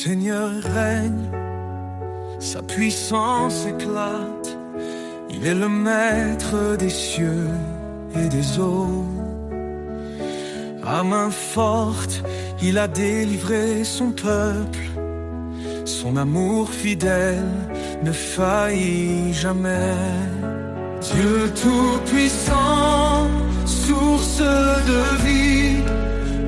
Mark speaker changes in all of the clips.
Speaker 1: Seigneur règne, sa puissance éclate. Il est le maître des cieux et des eaux. À main forte, il a délivré son peuple. Son amour fidèle ne faillit jamais. Dieu tout-puissant, source de vie,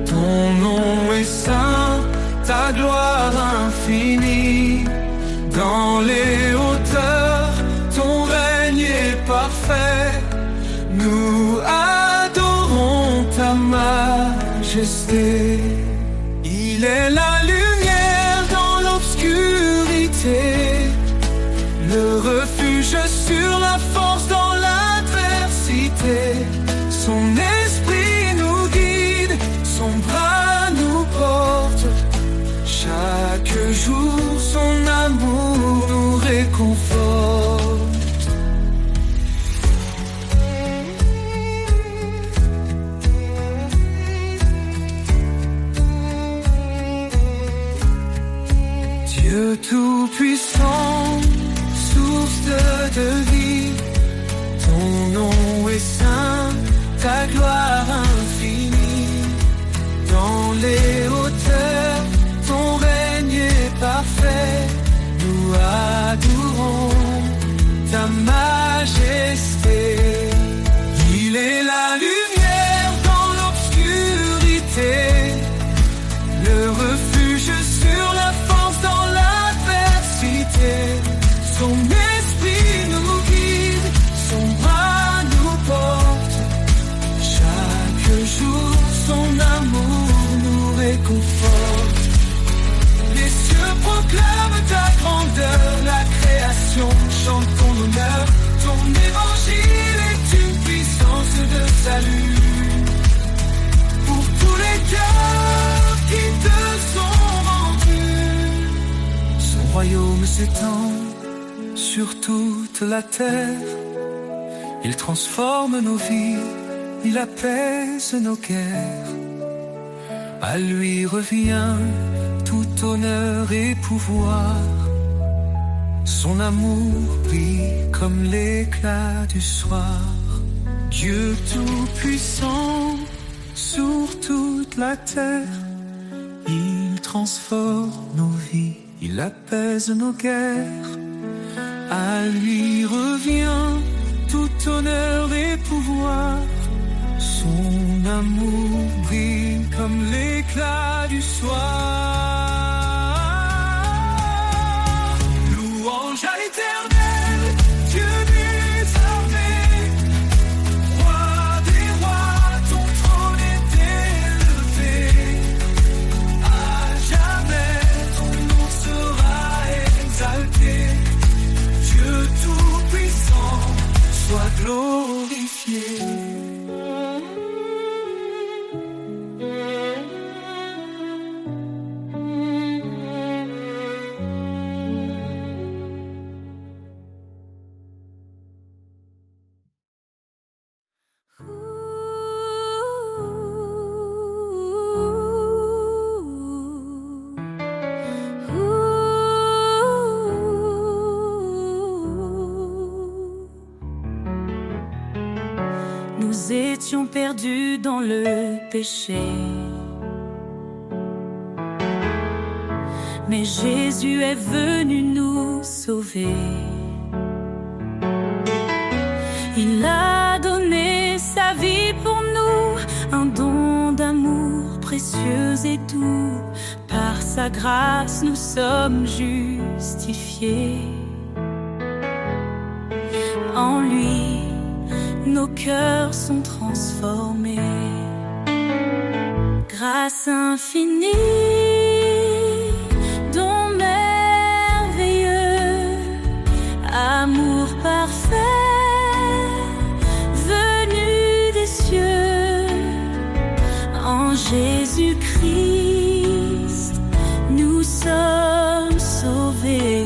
Speaker 1: ton nom est saint, ta gloire infinie. Dans les hauteurs, ton règne est parfait. Nous adorons ta majesté. Il est la lumière dans l'obscurité, le refuge sur la force dans l'adversité. Son esprit nous guide, son bras nous porte. Chaque jour, son amour nous réconforte. Dieu tout-puissant, source de vie, ton nom est saint, ta gloire infinie. Dans les hauteurs, ton règne est parfait. Nous adorons ta majesté. Il est la lumière dans l'obscurité, le refuge sur la force dans l'adversité. Son esprit nous guide, son bras nous porte. Chaque jour, son amour nous réconforte. Les cieux proclament ta grandeur, la création chante ton honneur. Ton évangile est une puissance de salut pour tous les cœurs qui te sont rendus. Son royaume s'étend sur toute la terre. Il transforme nos vies, il apaise nos guerres. À lui revient tout honneur et pouvoir. Son amour brille comme l'éclat du soir. Dieu tout-puissant sur toute la terre. Il transforme nos vies, il apaise nos guerres. À lui revient tout honneur et pouvoir. Son amour brille comme l'éclat du soir. Louange à l'Éternel, Dieu des armées. Roi des rois, ton trône est élevé. À jamais, ton nom sera exalté. Dieu tout-puissant, sois glorifié.
Speaker 2: Nous étions perdus dans le péché, mais Jésus est venu nous sauver. Il a donné sa vie pour nous, un don d'amour précieux et doux. Par sa grâce nous sommes justifiés. En lui, nos cœurs sont transformés. Grâce infinie, don merveilleux, amour parfait, venu des cieux. En Jésus-Christ, nous sommes sauvés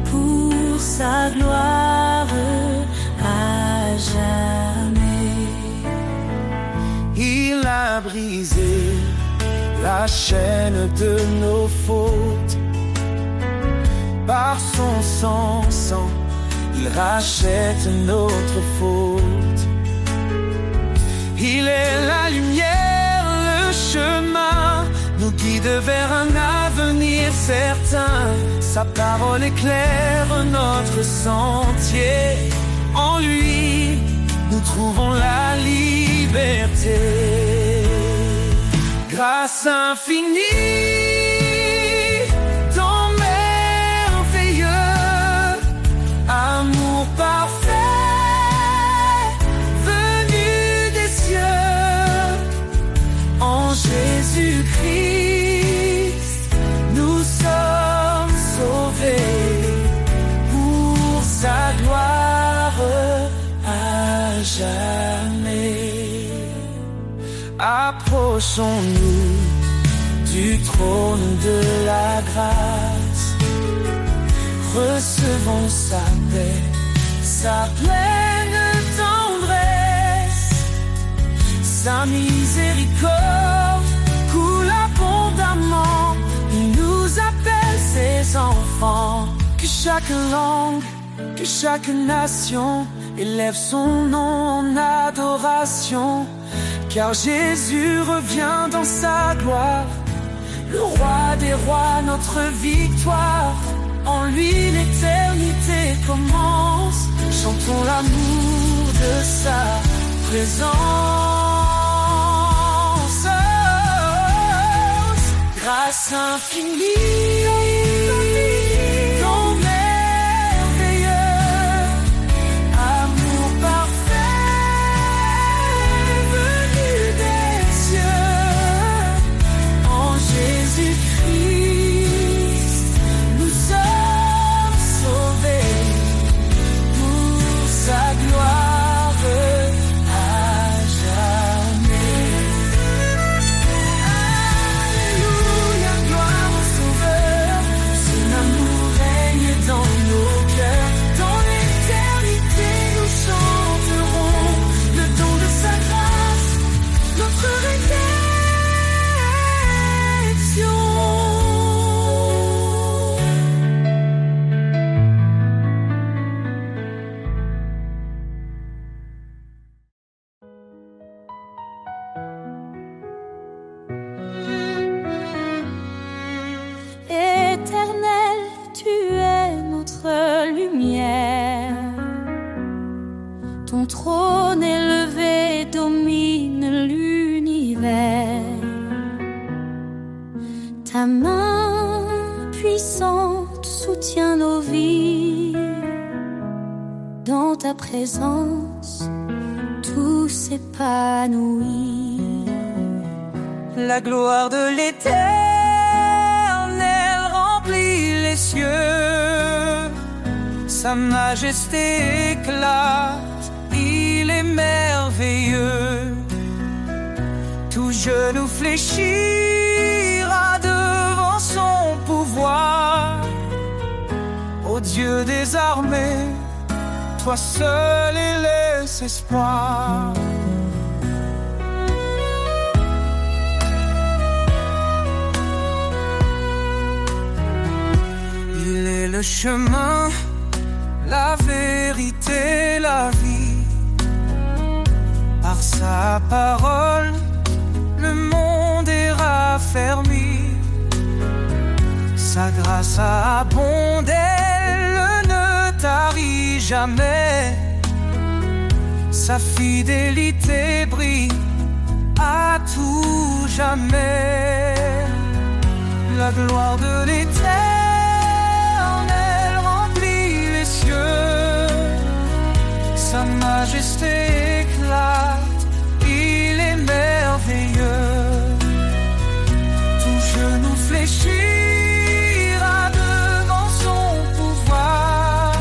Speaker 2: pour sa gloire à jamais.
Speaker 1: Il a brisé la chaîne de nos fautes. Par son sang, il rachète notre faute. Il est la lumière, le chemin, nous guide vers un avenir certain. Sa parole éclaire notre sentier. En lui, nous trouvons la liberté. Grâce infinie, ton merveilleux amour parfait, venu des cieux, en Jésus-Christ, nous sommes sauvés pour sa gloire à jamais. Approchons-nous du trône de la grâce, recevons sa paix, sa pleine tendresse, sa miséricorde coule abondamment. Il nous appelle ses enfants. Que chaque langue, que chaque nation élève son nom en adoration. Car Jésus revient dans sa gloire, le roi des rois, notre victoire. En lui l'éternité commence, chantons l'amour de sa présence. Grâce infinie, ton merveilleux amour parfait, venu des cieux, en Jésus-Christ, nous sommes sauvés pour sa gloire à jamais. Alléluia, gloire au Sauveur, son amour règne dans nos cœurs. Dans l'éternité, nous chanterons le don de sa grâce, notre rédemption.
Speaker 2: Éternel, tu es notre lumière. Ton trône élevé domine l'univers. Ta main puissante soutient nos vies. Dans ta présence, tout s'épanouit.
Speaker 1: La gloire de l'Éternel remplit les cieux. Sa majesté éclate, il est merveilleux. Tout genou fléchira devant son pouvoir. Ô Dieu des armées, toi seul est l'espoir. Il est le chemin, la vérité, la vie. Par sa parole, le monde est raffermi. Sa grâce abonde, elle ne tarit jamais. Sa fidélité brille à tout jamais. La gloire de l'Éternel remplit les cieux. Sa majesté éclate, il est merveilleux. Tout genou fléchira devant son pouvoir.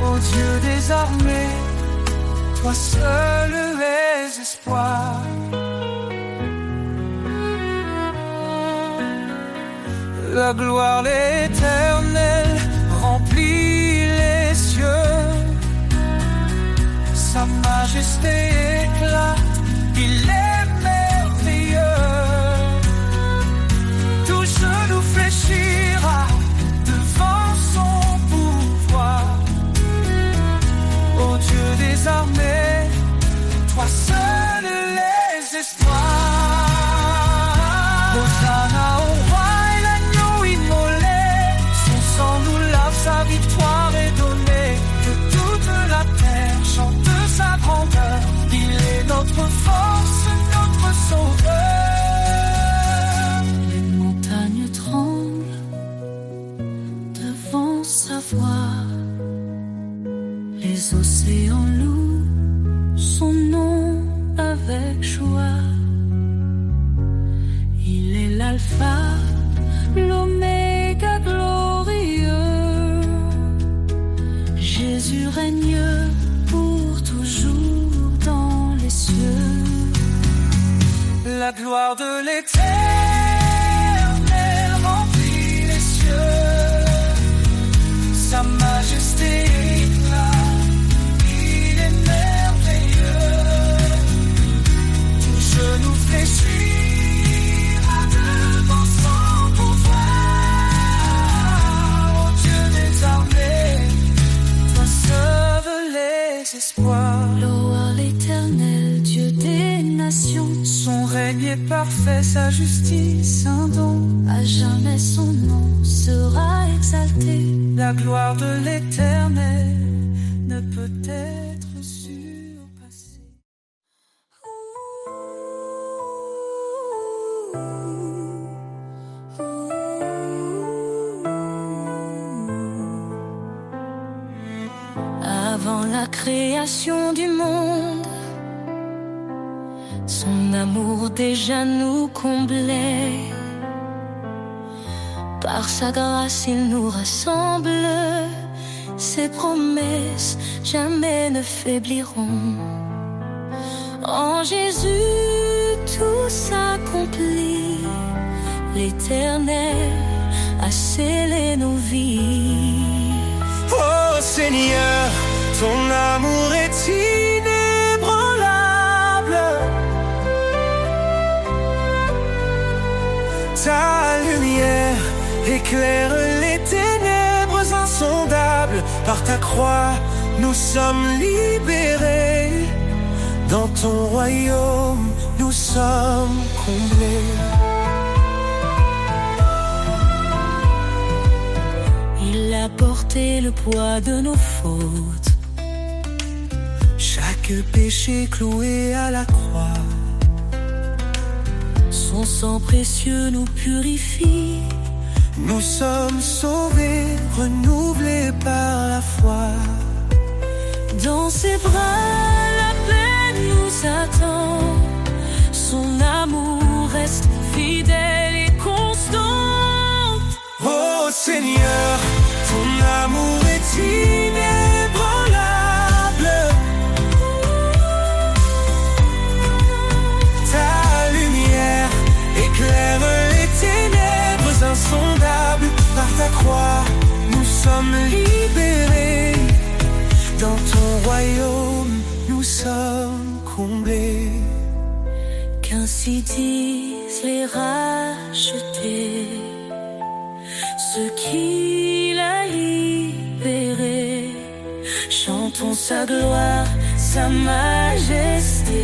Speaker 1: Ô Dieu des armées, toi seul es espoir. La gloire, l'Éternel remplit les cieux. Sa majesté éclate, il est merveilleux.
Speaker 2: Les océans louent son nom avec joie. Il est l'alpha, l'oméga glorieux. Jésus règne pour toujours dans les cieux.
Speaker 1: La gloire de l'Éternel remplit les cieux. Sa majesté éclate, il est merveilleux. Tout genou fléchira devant son pouvoir. Ô Dieu des armées, toi sauves les espoirs.
Speaker 2: Louez l'Éternel, Dieu des nations.
Speaker 1: Son règne est parfait, sa justice un don.
Speaker 2: À jamais son nom sera exalté.
Speaker 1: La gloire de l'Éternel ne peut être surpassée.
Speaker 2: Avant la création du monde, son amour déjà nous comblait. Par sa grâce il nous rassemble. Ses promesses jamais ne faibliront. En Jésus tout s'accomplit. L'Éternel a scellé nos vies.
Speaker 1: Oh Seigneur, ton amour est inébranlable. Ta lumière éclaire les ténèbres insondables. Par ta croix, nous sommes libérés. Dans ton royaume, nous sommes comblés.
Speaker 2: Il a porté le poids de nos fautes.
Speaker 1: Chaque péché cloué à la croix.
Speaker 2: Son sang précieux nous purifie.
Speaker 1: Nous sommes sauvés, renouvelés par la foi.
Speaker 2: Dans ses bras, la paix nous attend. Son amour reste fidèle et constant.
Speaker 1: Oh Seigneur, ton amour est inébranlable. Ta lumière éclaire les ténèbres insondables. Par ta croix, nous sommes libérés. Dans ton royaume, nous sommes comblés.
Speaker 2: Qu'ainsi disent les rachetés, ceux qu'il a libérés. Chantons sa gloire, sa majesté.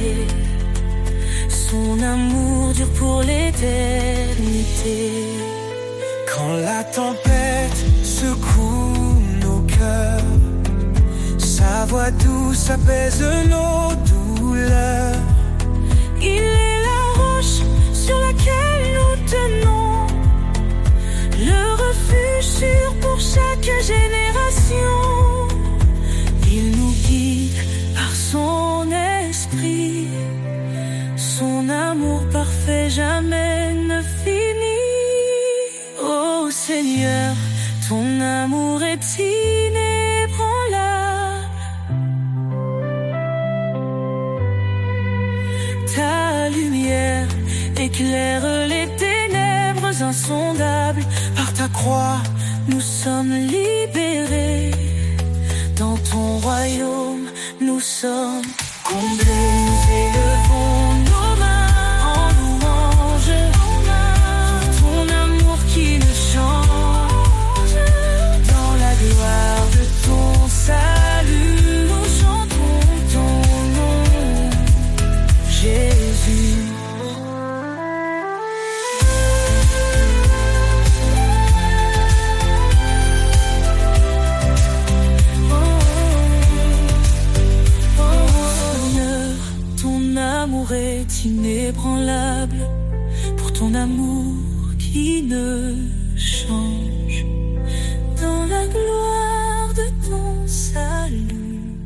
Speaker 2: Son amour dure pour l'éternité.
Speaker 1: Quand la tempête secoue nos cœurs, sa voix douce apaise nos douleurs.
Speaker 2: Il est la roche sur laquelle nous tenons, le refuge sûr pour chaque génération. Il nous guide par son esprit. Son amour parfait jamais ne finit. Oh Seigneur, ton amour est inébranlable. Ta lumière éclaire les ténèbres insondables.
Speaker 1: Par ta croix,
Speaker 2: Nous sommes libérés. Dans ton royaume, nous sommes comblés. Nous élevons nos mains en louange pour ton amour qui ne change. Dans la gloire de ton salut, nous chantons ton nom, Jésus. L'amour est inébranlable pour ton amour qui ne change. Dans la gloire de ton salut.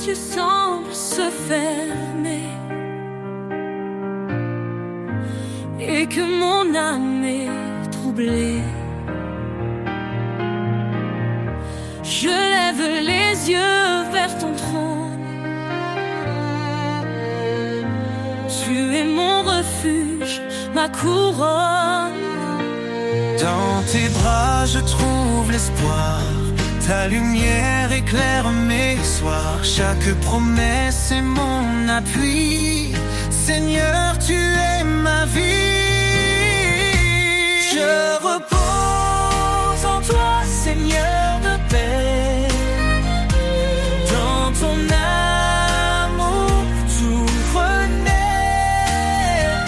Speaker 2: tu sembles se fermer et que mon âme est troublée. Je lève les yeux vers ton trône. Tu es mon refuge, ma couronne.
Speaker 1: Dans tes bras je trouve l'espoir. Ta lumière éclaire mes soirs. Chaque promesse est mon appui. Seigneur, tu es ma vie. Je repose en toi, Seigneur de paix. Dans ton amour tout renaît.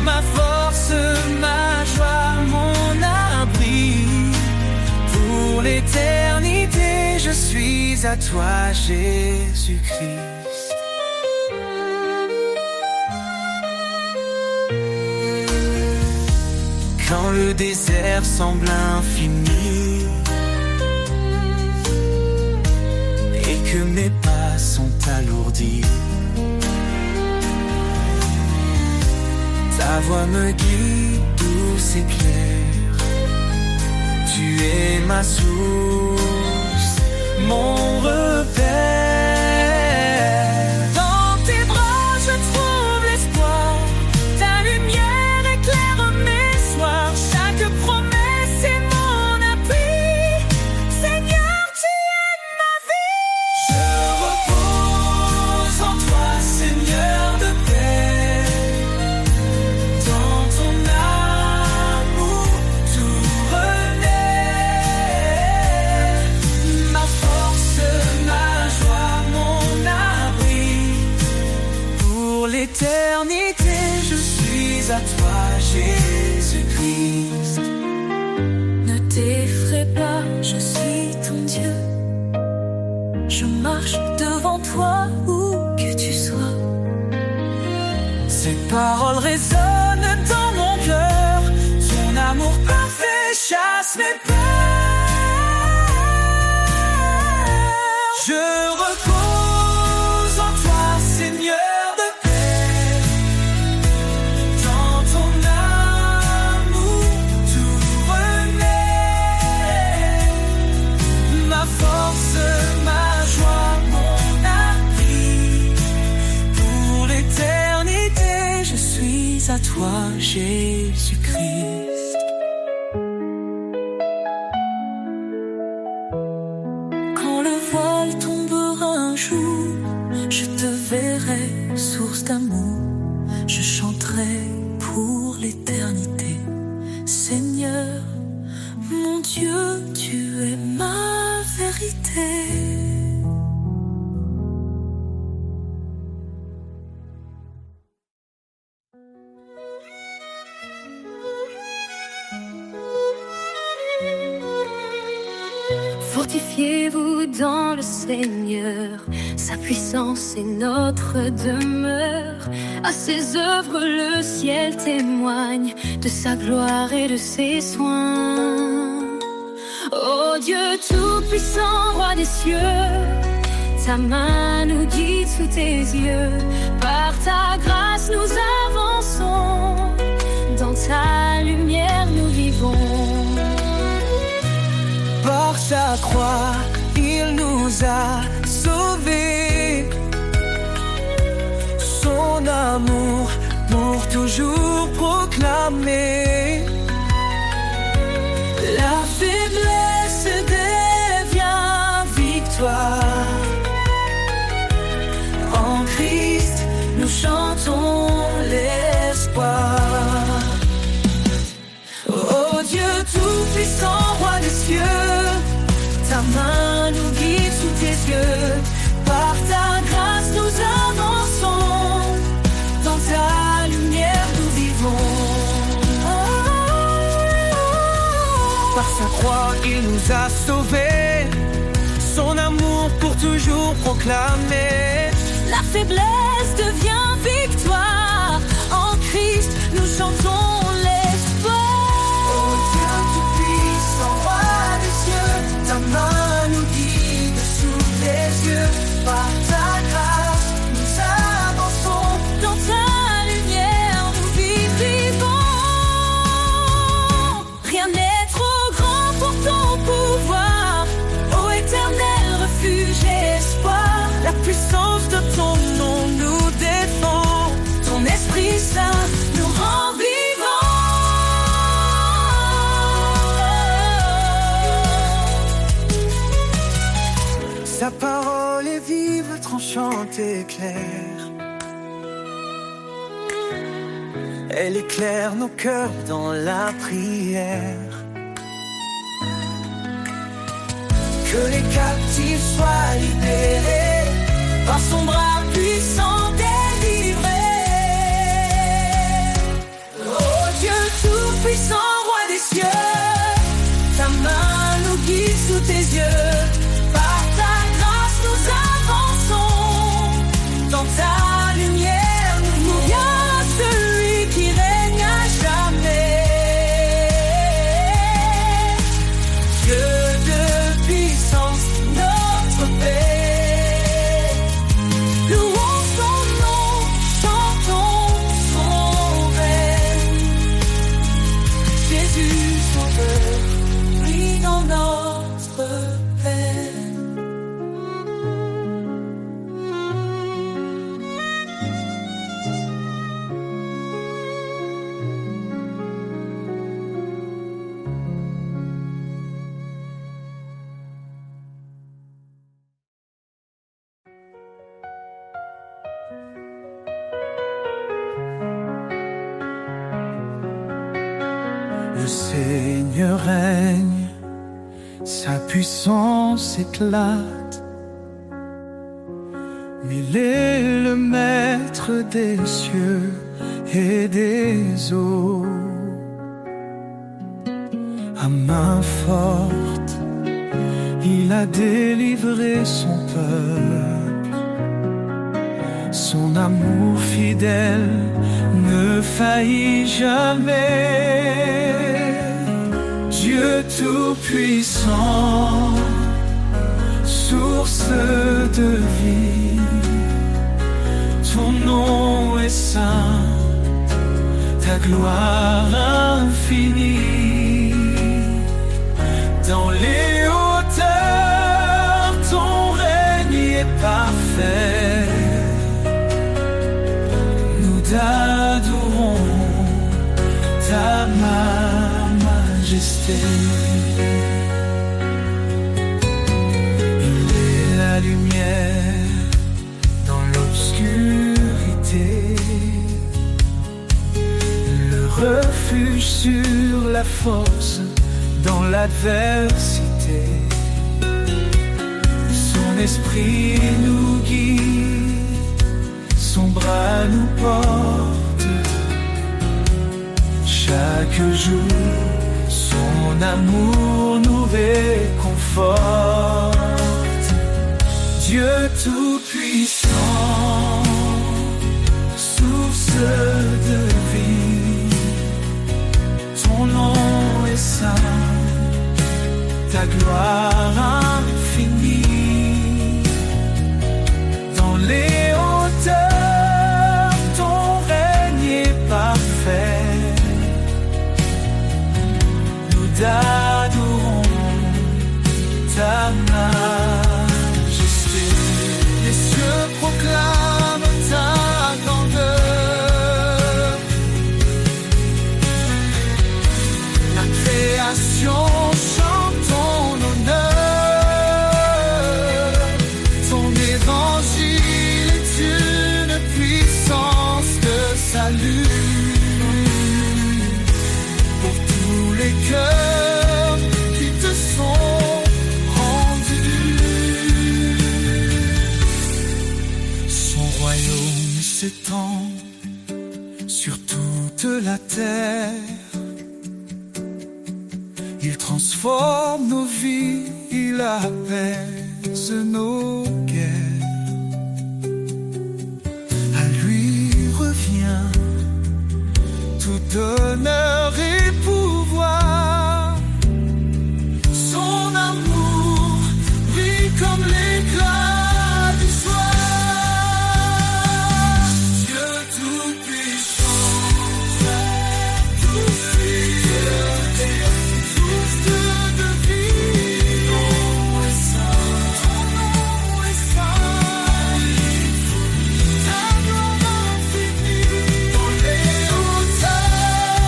Speaker 1: Ma force, ma joie, mon abri. Pour l'éternité, je suis à toi, Jésus-Christ. Quand le désert semble infini et que mes pas sont alourdis, ta voix me guide douce et claire. Tu es ma source, mon repère. Dans tes bras je trouve l'espoir. Ta lumière éclaire mes soirs. Chaque promesse est mon appui. Seigneur, tu es ma vie. Je repose en toi, Seigneur de paix. Dans ton amour tout renaît. Ma force, ma joie, mon abri. Pour l'éternité, je suis à toi, Jésus-Christ.
Speaker 2: Ne t'effraie pas, je suis ton Dieu. Je marche devant toi où que tu sois.
Speaker 1: Ces paroles résonnent dans mon cœur. Ton amour parfait chasse mes peurs. Je repose en toi, Seigneur de paix. Dans ton amour tout renaît. Ma force, ma joie, mon abri. Pour l'éternité, je suis à toi, Jésus-Christ.
Speaker 2: Quand le voile tombera un jour, je te verrai, source d'amour. Je chanterai pour l'éternité. Seigneur, mon Dieu, tu es ma vérité. Fortifiez-vous dans le Seigneur, sa puissance est notre demeure. À ses œuvres le ciel témoigne de sa gloire et de ses soins. Ô Dieu tout-puissant, roi des cieux, ta main nous guide sous tes yeux. Par ta grâce nous avançons, dans ta lumière nous vivons.
Speaker 1: Par sa croix, il nous a sauvés. Son amour pour toujours proclamer. La faiblesse devient victoire. En Christ, nous chantons l'espoir. Oh Dieu tout-puissant, roi des cieux, ta main nous guide sous tes yeux. Par ta grâce nous avançons, dans ta lumière nous vivons. Par sa croix il nous a sauvés, son amour pour toujours proclamé.
Speaker 2: La faiblesse devient victoire. En Christ, nous chantons l'espoir.
Speaker 1: Oh Dieu tout-puissant, roi des cieux, ta main nous guide sous tes yeux. Par tranchante éclaire. Elle éclaire nos cœurs dans la prière. Que les captifs soient libérés, par son bras puissant délivrés. Oh Dieu tout-puissant, roi des cieux, ta main nous guide sous tes yeux. Par ta grâce nous avançons, dans ta lumière nous mourons. Celui qui règne à jamais, Dieu de puissance, notre paix. Louons son nom, chantons son règne. Jésus sauveur, brille dans notre peine. Le Seigneur règne, sa puissance éclate. Il est le maître des cieux et des eaux. À main forte, il a délivré son peuple. Son amour fidèle ne faillit jamais. Dieu tout-puissant, source de vie, ton nom est saint, ta gloire infinie. Dans les hauteurs, ton règne est parfait. Nous t'adorons, ta majesté. Il est la lumière dans l'obscurité, le refuge sur la force dans l'adversité. Son esprit nous guide, son bras nous porte. Chaque jour, son amour nous réconforte. Dieu tout-puissant, source de vie, ton nom est saint, ta gloire infinie. Dans les hauteurs, ton règne est parfait. Nous t'adorons, ta majesté. Les cieux proclament ta grandeur. La création chante ton honneur. Ton évangile est une puissance de salut pour tous les cœurs qui te sont rendus. Son royaume s'étend sur toute la terre. Il transforme nos vies, il apaise nos guerres. À lui revient tout honneur et pouvoir. Son amour brille comme l'éclat du soir. Dieu tout-puissant, source de vie, ton nom est saint, ta gloire infinie. Dans les hauteurs,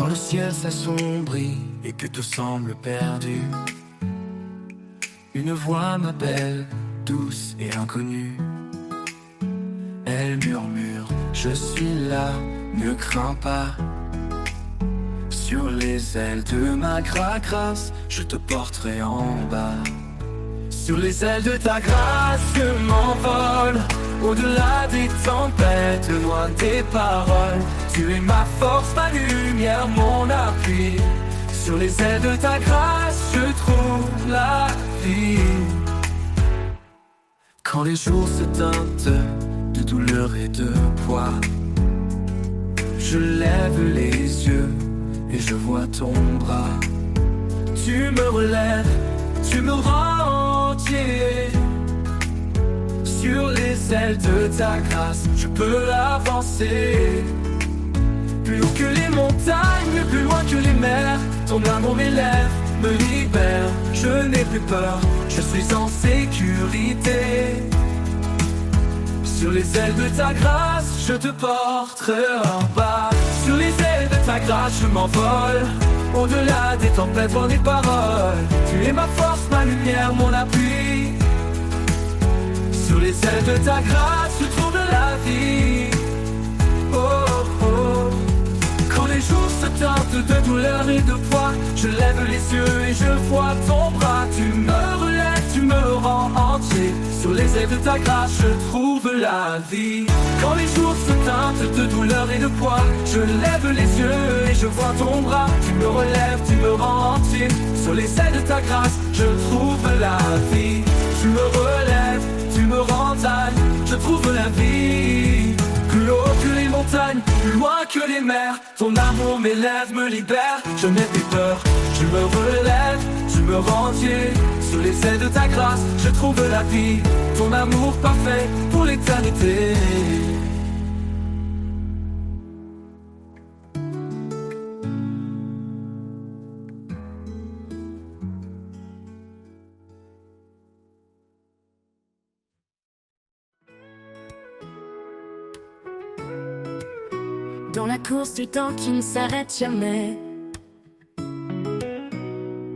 Speaker 3: Quand le ciel s'assombrit et que tout semble perdu, une voix m'appelle, douce et inconnue. Elle murmure, je suis là, ne crains pas. Sur les ailes de ma grâce, je te porterai en bas. Sur les ailes de ta grâce, je m'envole, au-delà des tempêtes, loin des paroles. Tu es ma force, ma lumière, mon appui. Sur les ailes de ta grâce, je trouve la vie. Quand les jours se teintent de douleur et de poids, je lève les yeux et je vois ton bras. Tu me relèves, tu me rends entier. Sur les ailes de ta grâce, je peux avancer. Plus haut que les montagnes, plus loin que les mers, ton amour m'élève, me libère. Je n'ai plus peur, je suis en sécurité. Sur les ailes de ta grâce, je te porterai en bas. Sur les ailes de ta grâce, je m'envole, au-delà des tempêtes, loin des paroles. Tu es ma force, ma lumière, mon appui. Sur les ailes de ta grâce, je trouve la vie. Oh, oh. Quand les jours se teintent de douleur et de poids, je lève les yeux et je vois ton bras. Tu me relèves, tu me rends entier. Sur les ailes de ta grâce, je trouve la vie. Quand les jours se teintent de douleur et de poids, je lève les yeux et je vois ton bras. Tu me relèves, tu me rends entier. Sur les ailes de ta grâce, je trouve la vie. Tu me relèves, tu me rends taille, je trouve la vie. Plus haut que les montagnes, plus loin que les mers, ton amour m'élève, me libère. Je n'ai plus peur, tu me relèves, tu me rends entier. Sur les ailes de ta grâce, je trouve la vie. Ton amour parfait pour l'éternité.
Speaker 2: Dans la course du temps qui ne s'arrête jamais,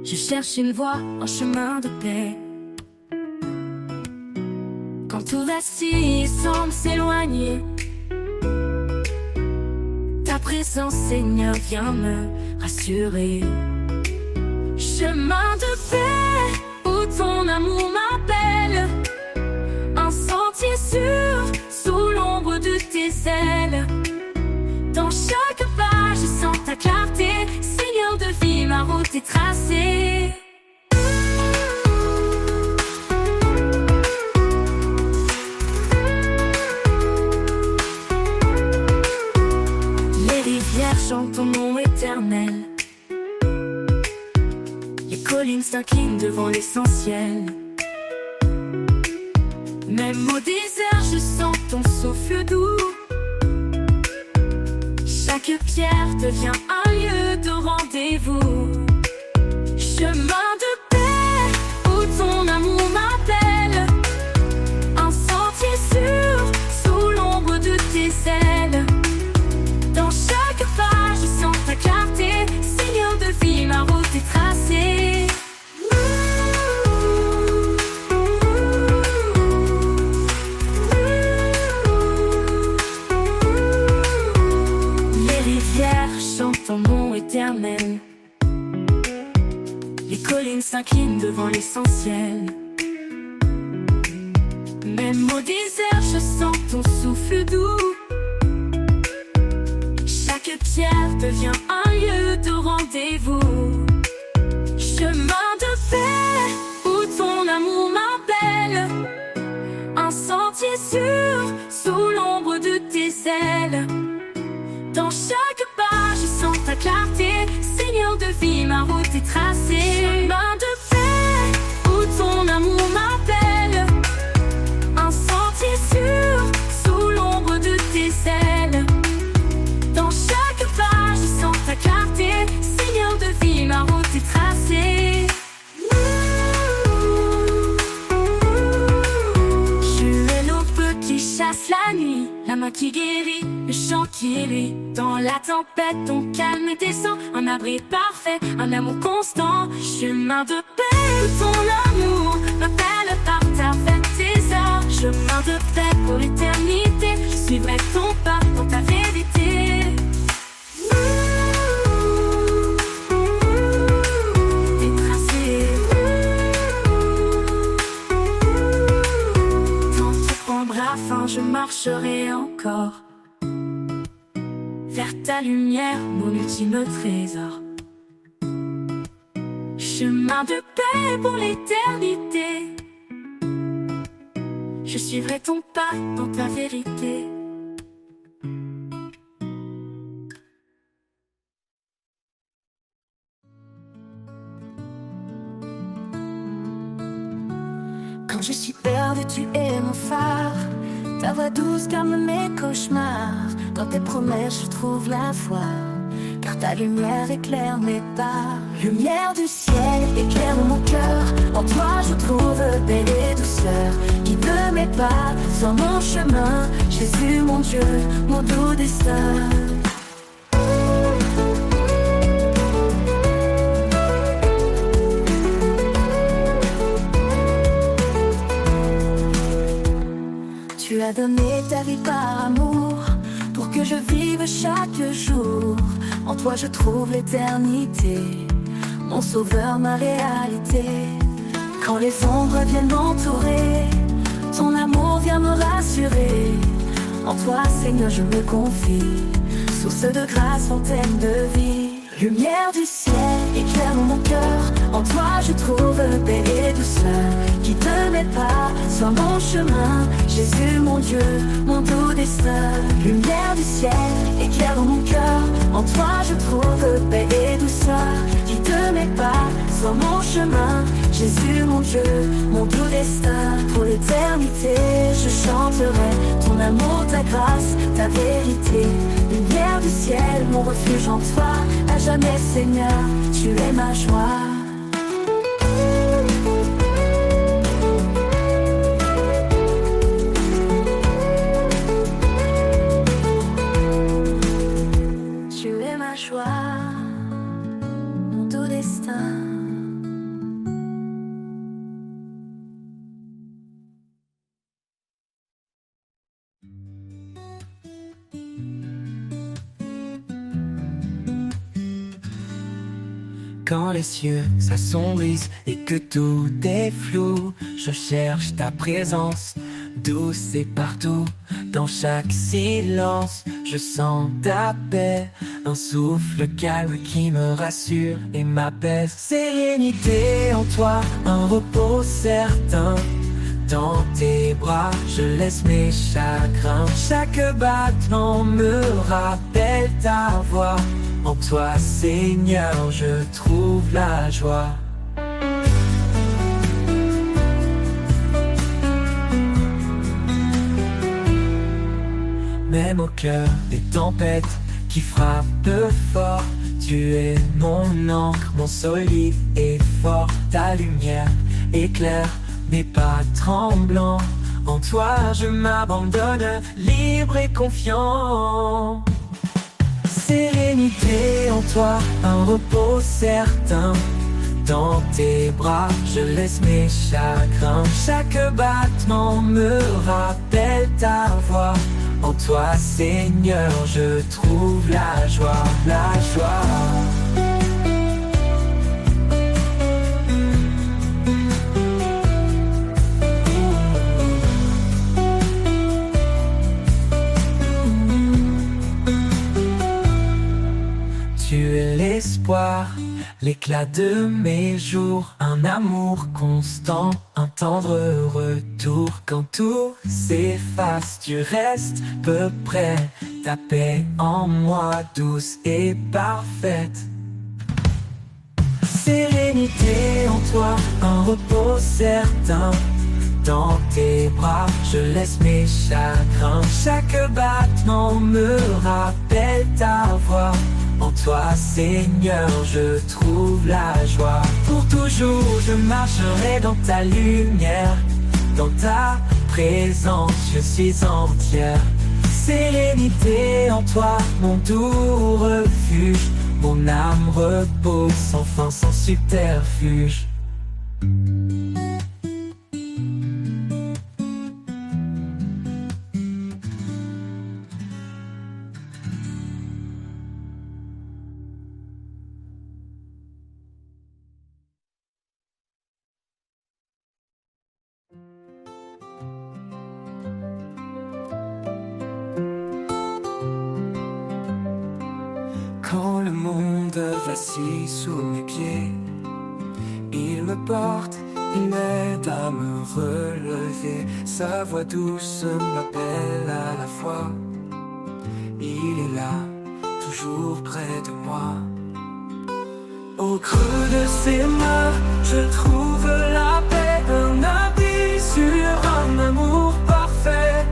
Speaker 2: je cherche une voie, un chemin de paix. Quand tout vacille et semble s'éloigner, ta présence, Seigneur, vient me rassurer. Chemin de paix, où ton amour m'appelle, un sentier sûr, sous l'ombre de tes ailes. Dans chaque pas, je sens ta clarté, Seigneur de vie, ma route est tracée. Les rivières chantent ton nom éternel, les collines s'inclinent devant l'essentiel. Même au désert, je sens ton souffle doux. Chaque pierre devient un lieu de rendez-vous. Chemin de paix, où ton amour m'appelle, un sentier sûr, sous l'ombre de tes ailes. Dans chaque pas, je sens ta clarté, Seigneur de vie, ma route est tracée. Ton nom éternel, les collines s'inclinent devant l'essentiel. Même au désert, je sens ton souffle doux. Chaque pierre devient un lieu de rendez-vous. Chemin de paix, où ton amour m'appelle, un sentier sûr, sous l'ombre de tes ailes. Dans chaque pas, je sens ta clarté, Seigneur de vie, ma route est tracée. Chemin de paix, où ton amour m'appelle, un sentier sûr, sous l'ombre de tes ailes. Dans chaque pas, je sens ta clarté, Seigneur de vie, ma route est tracée. Tu es l'aube qui chasse la nuit, la main qui guérit, le chant qui rit. Dans la tempête, ton calme descend, un abri parfait, un amour constant. Chemin de paix, ton amour m'appelle par ta fête tes heures. Chemin de paix pour l'éternité, je suivrai ton pas dans ta vérité. Je marcherai encore vers ta lumière, mon ultime trésor. Chemin de paix pour l'éternité, je suivrai ton pas dans ta vérité. Quand je suis perdu, tu es mon phare. Ta voix douce calme mes cauchemars. Dans tes promesses je trouve la foi, car ta lumière éclaire mes pas. Lumière du ciel éclaire mon cœur. En toi je trouve paix et douceur. Guide mes pas sur mon chemin. Jésus mon Dieu, mon doux destin. Tu as donné ta vie par amour, pour que je vive chaque jour. En toi je trouve l'éternité, mon sauveur, ma réalité. Quand les ombres viennent m'entourer, ton amour vient me rassurer. En toi Seigneur je me confie, source de grâce, fontaine de vie. Lumière du ciel éclaire mon cœur. En toi je trouve paix et douceur. Guide mes pas sur mon chemin. Jésus mon Dieu, mon doux destin. Lumière du ciel éclaire mon cœur. En toi je trouve paix et douceur. Guide mes pas sur mon chemin. Jésus mon Dieu, mon doux destin. Pour l'éternité je chanterai ton amour, ta grâce, ta vérité. Lumière du ciel, mon refuge en toi. À jamais Seigneur, tu es ma joie. Tu es ma joie, mon doux destin.
Speaker 3: Quand les cieux s'assombrissent et que tout est flou, je cherche ta présence, douce et partout. Dans chaque silence, je sens ta paix, un souffle calme qui me rassure et m'apaise. Sérénité en toi, un repos certain. Dans tes bras, je laisse mes chagrins. Chaque battement me rappelle ta voix. En toi, Seigneur, je trouve la joie. Même au cœur des tempêtes qui frappent fort, tu es mon encre, mon solide et fort. Ta lumière éclaire mes pas tremblants. En toi, je m'abandonne, libre et confiant. Sérénité en toi, un repos certain. Dans tes bras, je laisse mes chagrins. Chaque battement me rappelle ta voix. En toi, Seigneur, je trouve la joie, la joie. Tu es l'espoir, l'éclat de mes jours, un amour constant, un tendre retour. Quand tout s'efface, tu restes peu près, ta paix en moi douce et parfaite. Sérénité en toi, un repos certain. Dans tes bras, je laisse mes chagrins. Chaque battement me rappelle ta voix. En toi, Seigneur, je trouve la joie. Pour toujours, je marcherai dans ta lumière. Dans ta présence, je suis entière. sérénité en toi, mon doux refuge. Mon âme repose sans fin, sans subterfuge. Quand le monde vacille sous mes pieds, il me porte, il m'aide à me relever. Sa voix douce m'appelle à la fois. Il est là, toujours près de moi. Au creux de ses mains, je trouve la paix, un abri sur un amour parfait.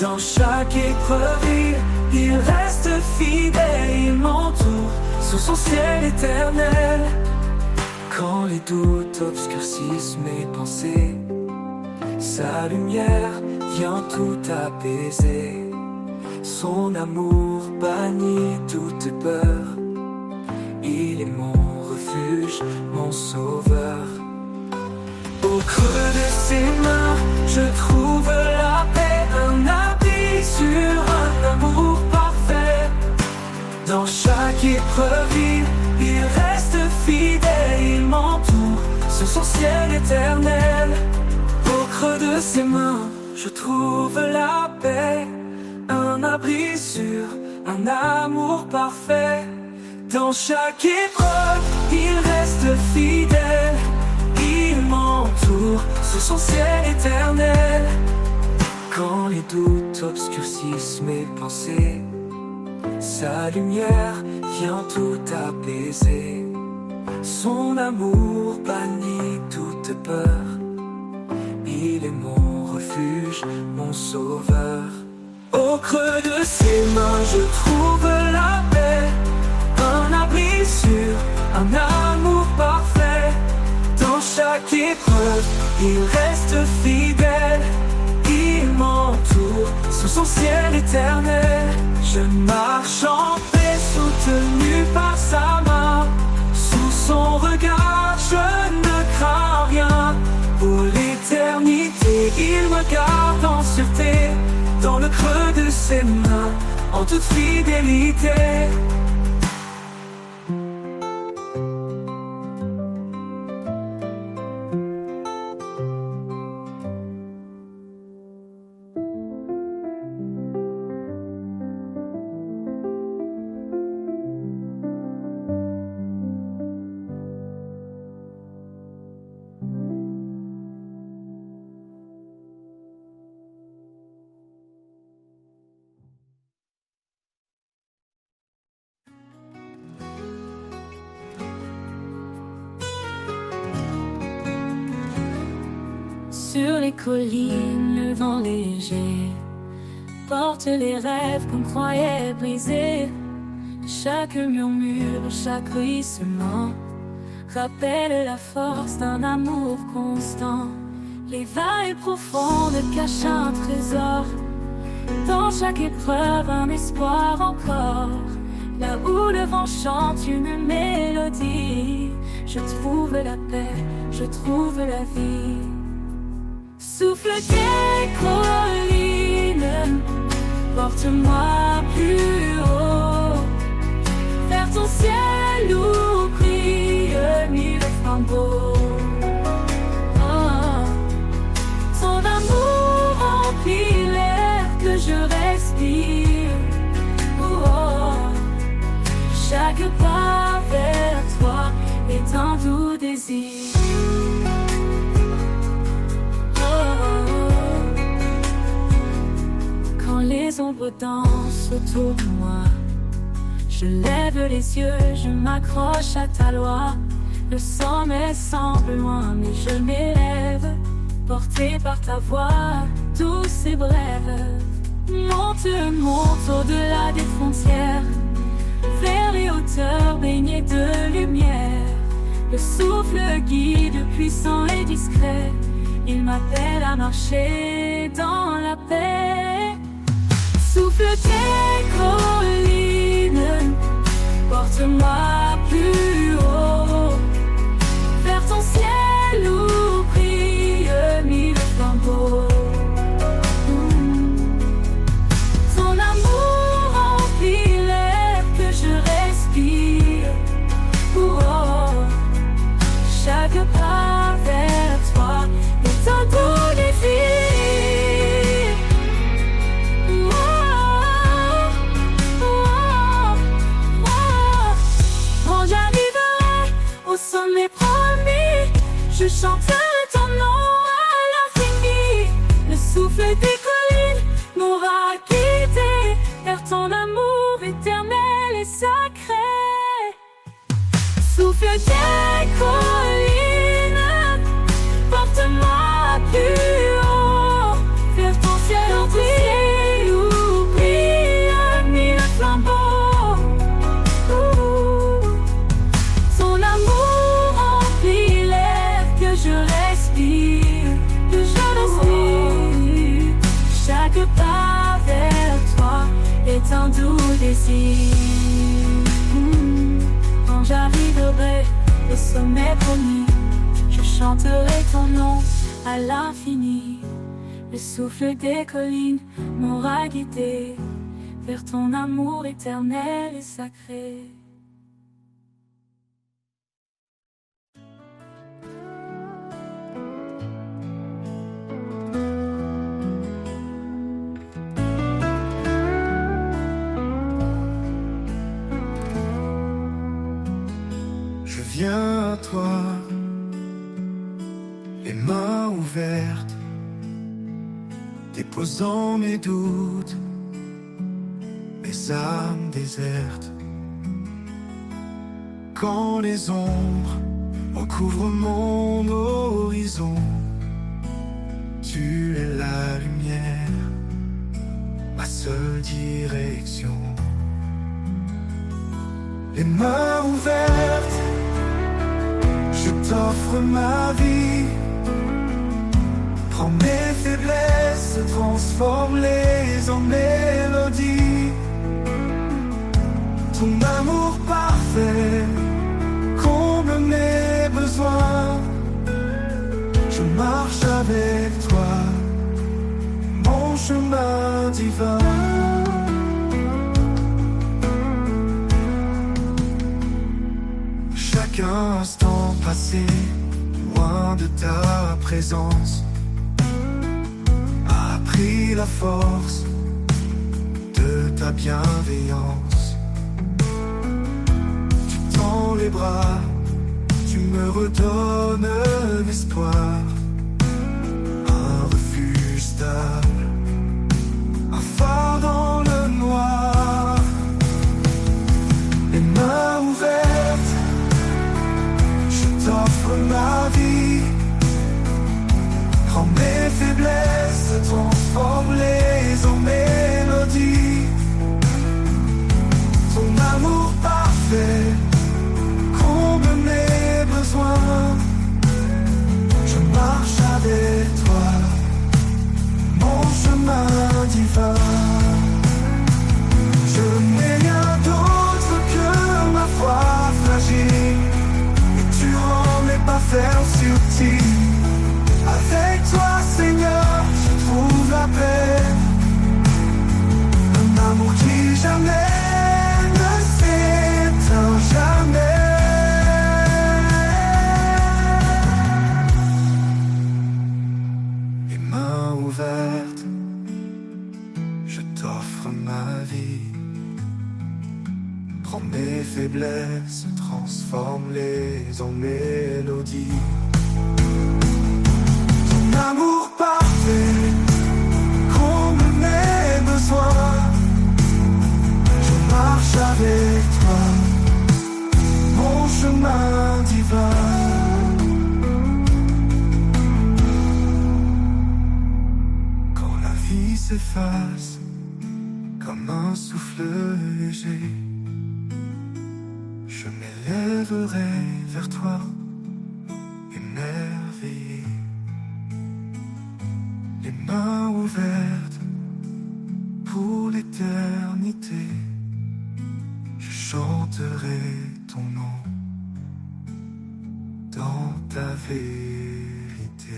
Speaker 3: Dans chaque épreuve, il reste fidèle, il m'entoure sous son ciel éternel. Quand les doutes obscurcissent mes pensées, sa lumière vient tout apaiser. Son amour bannit toute peur. Il est mon refuge, mon sauveur. Au creux de ses mains, je trouve la paix, un abri sur un amour parfait. Dans chaque épreuve, il reste fidèle, il m'entoure sur son ciel éternel. Au creux de ses mains, je trouve la paix, un abri sûr, un amour parfait. Dans chaque épreuve, il reste fidèle, il m'entoure sous son ciel éternel. Quand les doutes obscurcissent mes pensées, sa lumière vient tout apaiser. Son amour bannit toute peur. Il est mon refuge, mon sauveur. Au creux de ses mains, je trouve la paix, un abri sûr, un amour parfait. Dans chaque épreuve, il reste fidèle, il m'entoure sous son ciel éternel. Je marche en paix, soutenu par sa main. Sous son regard, je ne crains rien. Pour l'éternité, il me garde en sûreté. Dans le creux de ses mains, en toute fidélité.
Speaker 2: Sur les collines, le vent léger porte les rêves qu'on croyait brisés. Chaque murmure, chaque ruissellement rappelle la force d'un amour constant. Les vagues profondes cachent un trésor. Dans chaque épreuve, un espoir encore. Là où le vent chante une mélodie, je trouve la paix, je trouve la vie. Souffle des collines, porte-moi plus haut, vers ton ciel où brillent mille flambeaux. Oh, ton amour remplit l'air que je respire. Oh, chaque pas vers toi est un doux désir. Les ombres dansent autour de moi. Je lève les yeux, je m'accroche à ta loi. Le sommet semble loin, mais je m'élève, porté par ta voix douce et brève. Monte, monte au-delà des frontières, vers les hauteurs baignées de lumière. Le souffle guide, puissant et discret. Il m'appelle à marcher dans la paix. souffle des collines, porte-moi plus haut, vers ton ciel où brillent mille flambeaux. Ton amour remplit l'air que je respire. Chaque pas vers toi est un doux défi. Quand j'arriverai au sommet promis, je chanterai ton nom à l'infini. Le souffle des collines m'aura guidé vers ton amour éternel et sacré. Souffle des collines, porte-moi plus haut, vers ton ciel entier où brillent mille flambeaux. Ton amour remplit l'air que je respire, Chaque pas vers toi est un doux désir. Quand j'arriverai au sommet promis, je chanterai ton nom à l'infini. Le souffle des collines m'aura guidé vers ton amour éternel et sacré.
Speaker 3: Je viens à toi, les mains ouvertes, déposant mes doutes, mes âmes désertes. Quand les ombres recouvrent mon horizon, tu es la lumière, ma seule direction. Les mains ouvertes, je t'offre ma vie. Prends mes faiblesses, transforme-les en mélodie. Ton amour parfait comble mes besoins. Je marche avec toi, mon chemin divin. Chaque instant passé loin de ta présence a appris la force de ta bienveillance. Tu tends les bras, tu me redonnes l'espoir, un refuge stable, un phare dans le noir. Les mains ouvertes, t'offre ma vie. Prends mes faiblesses, transforme-les en mélodie. Ton amour parfait comble mes besoins. Je marche avec toi, mon chemin divin. Je n'ai rien d'autre que ma foi fragile. Tu rends mes pas faire subtil. Avec toi, Seigneur, je trouve la paix. Un amour qui jamais ne s'éteint, jamais. Les mains ouvertes, je t'offre ma vie. Prends mes faiblesses, transforme-les en mélodie. Ton amour parfait comble mes besoins. Je marche avec toi, mon chemin divin. Quand la vie s'efface comme un souffle léger, je m'élèverai vers toi, émerveillé. Les mains ouvertes pour l'éternité, je chanterai ton nom dans ta vérité.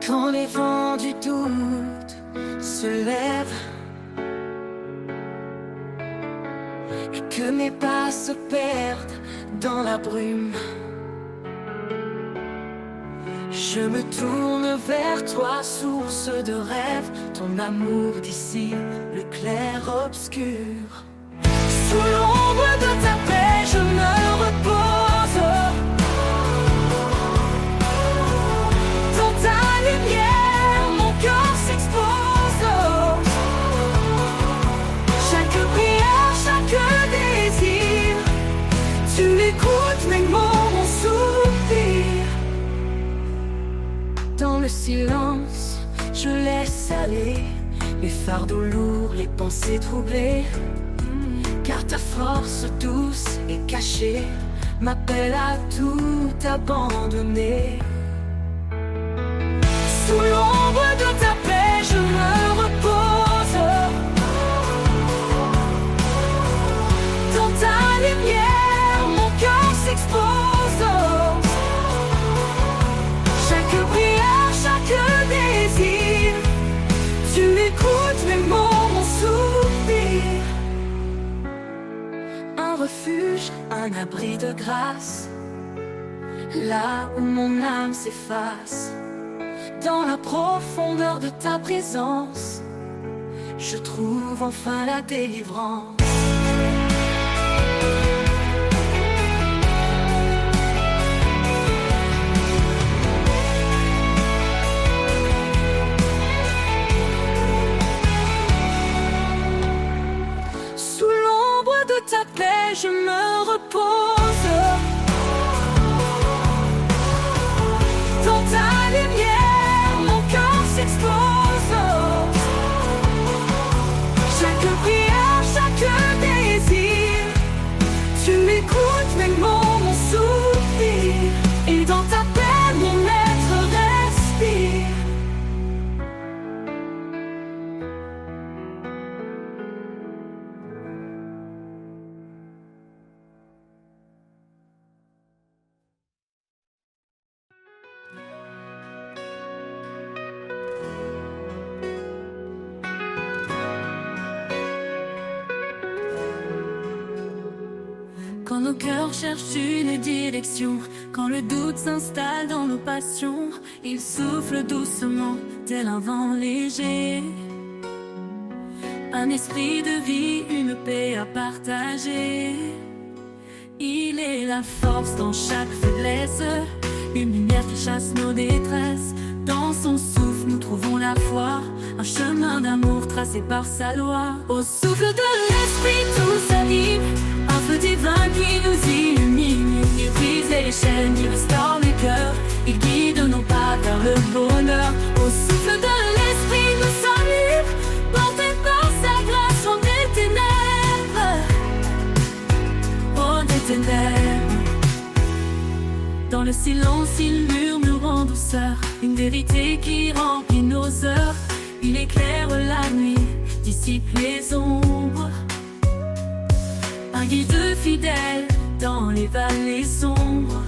Speaker 1: Quand les vents du doute se lèvent et que mes pas se perdent dans la brume, je me tourne vers toi, source de rêve. Ton amour dissipe le clair-obscur. Sous l'ombre de ta paix, je me repose. Dans ta lumière, mon cœur s'expose. Chaque prière, chaque désir, tu écoutes mes mots, mon soupir. Dans le silence, je laisse aller les fardeaux lourds, les pensées troublées. Car ta force douce et cachée m'appelle à tout abandonner. Sous l'ombre de ta paix, je me repose. Dans ta lumière, mon cœur s'expose. Chaque prière, chaque désir, tu écoutes mes mots, mon soupir. Un refuge, un abri de grâce, là où mon âme s'efface. Dans la profondeur de ta présence, je trouve enfin la délivrance. Sous l'ombre de ta paix, je me repose. Dans ta lumière, mon cœur s'expose. Chaque prière, chaque désir, tu écoutes mes mots, mon soupir. Et dans ta paix, mon être respire.
Speaker 2: Quand nos cœurs cherchent une direction, quand le doute s'installe dans nos passions, il souffle doucement tel un vent léger. Un esprit de vie, une paix à partager. Il est la force dans chaque faiblesse, une lumière qui chasse nos détresses. Dans son souffle nous trouvons la foi, un chemin d'amour tracé par sa loi. Au souffle de l'esprit tout s'anime, un feu divin qui nous illumine. Il brise les chaînes, il restaure les cœurs, il guide nos pas vers le bonheur. Au souffle de l'esprit nous sommes libres, portés par sa grâce hors des ténèbres. Hors des ténèbres. Dans le silence, il murmure en douceur une vérité qui remplit nos heures. Il éclaire la nuit, dissipe les ombres. Un guide fidèle dans les vallées sombres.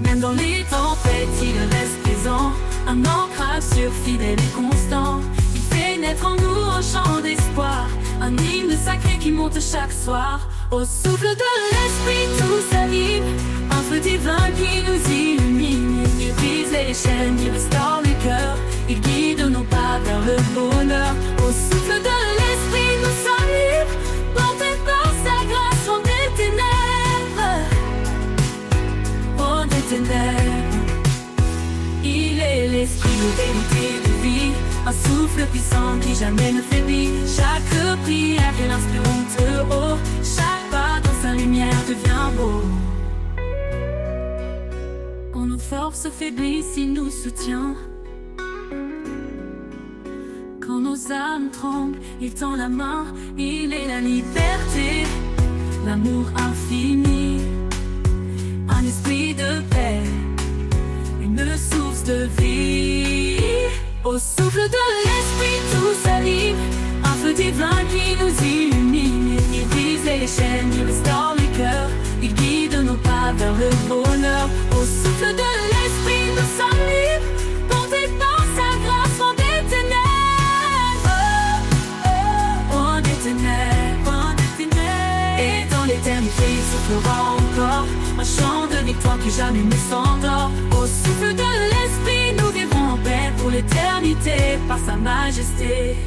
Speaker 2: Même dans les tempêtes, il reste présent. Un ancrage sûr, fidèle et constant. Il fait naître en nous un chant d'espoir, un hymne sacré qui monte chaque soir. Au souffle de l'esprit tout s'anime, un feu divin qui nous illumine. Il brise les chaînes, il restaure les cœurs, il guide nos pas vers le bonheur. Au souffle de l'esprit nous sommes libres, portés par sa grâce hors des ténèbres. Hors des ténèbres. Il est l'esprit de vérité de vie, un souffle puissant qui jamais ne faiblit. Chaque prière qu'elle inspire monte haut, chaque pas dans sa lumière devient beau. forces faiblissent, il nous soutient. Quand nos âmes tremblent, il tend la main, il est la liberté, l'amour infini, un esprit de paix, une source de vie. Au souffle de l'esprit tout s'anime, un feu divin qui nous illumine. Il brise les chaînes, il restaure les cœurs, il guide nos pas vers le bonheur. Au souffle de l'esprit nous sommes libres, portés par sa grâce loin des ténèbres. Loin des ténèbres, loin des ténèbres. Et dans l'éternité il soufflera encore un chant de victoire qui jamais ne s'endort. Au souffle de l'esprit nous vivrons en paix pour l'éternité par sa majesté.